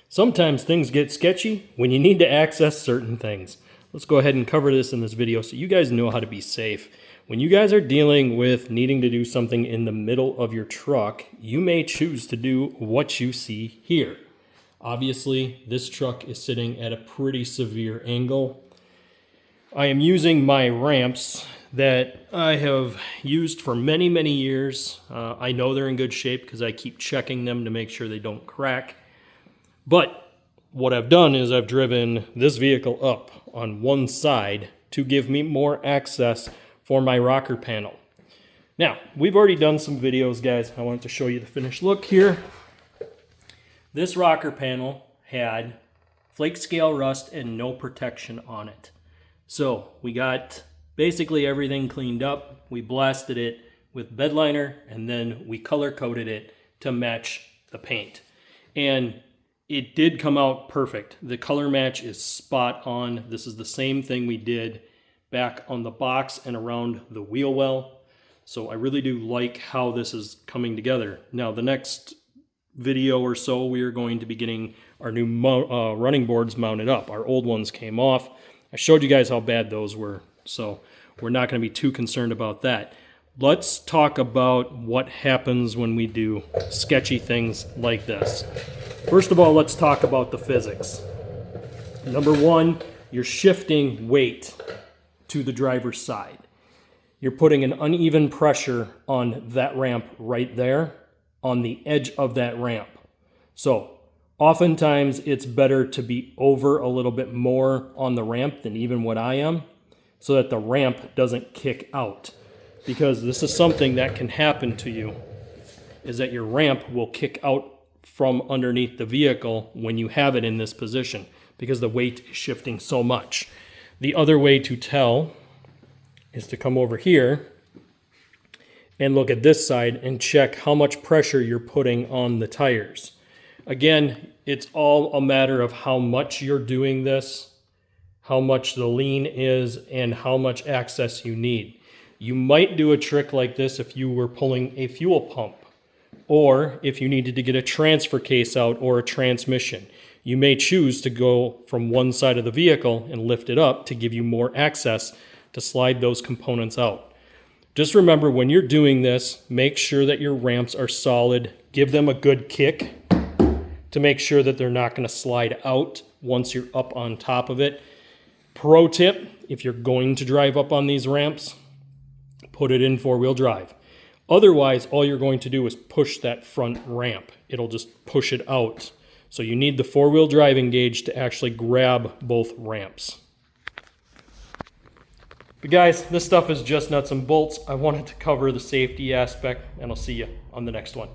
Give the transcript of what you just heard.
Sometimes things get sketchy when you need to access certain things. Let's go ahead and cover this in this video so you guys know how to be safe. When you guys are dealing with needing to do something in the middle of your truck, you may choose to do what you see here. Obviously, this truck is sitting at a pretty severe angle. I am using my ramps that I have used for many, many years. I know they're in good shape because I keep checking them to make sure they don't crack. But what I've done is I've driven this vehicle up on one side to give me more access for my rocker panel. Now, we've already done some videos, guys. I wanted to show you the finished look here. This rocker panel had flake scale rust and no protection on it. So we got basically everything cleaned up. We blasted it with bed liner and then we color coded it to match the paint. And it did come out perfect. The color match is spot on. This is the same thing we did back on the box and around the wheel well. So I really do like how this is coming together. Now, the next video or so, we are going to be getting our new running boards mounted up. Our old ones came off. I showed you guys how bad those were, so we're not going to be too concerned about that. Let's talk about what happens when we do sketchy things like this. First of all, let's talk about the physics. Number one, you're shifting weight to the driver's side. You're putting an uneven pressure on that ramp right there, on the edge of that ramp. So oftentimes it's better to be over a little bit more on the ramp than even what I am, so that the ramp doesn't kick out. Because this is something that can happen to you, is that your ramp will kick out from underneath the vehicle when you have it in this position, because the weight is shifting so much. The other way to tell is to come over here and look at this side and check how much pressure you're putting on the tires. Again, it's all a matter of how much you're doing this, how much the lean is, and how much access you need. You might do a trick like this if you were pulling a fuel pump, or if you needed to get a transfer case out or a transmission. You may choose to go from one side of the vehicle and lift it up to give you more access to slide those components out. Just remember, when you're doing this, make sure that your ramps are solid. Give them a good kick to make sure that they're not going to slide out once you're up on top of it. Pro tip, if you're going to drive up on these ramps, put it in four-wheel drive. Otherwise, all you're going to do is push that front ramp. It'll just push it out. So you need the four-wheel drive engage to actually grab both ramps. But guys, this stuff is just nuts and bolts. I wanted to cover the safety aspect, and I'll see you on the next one.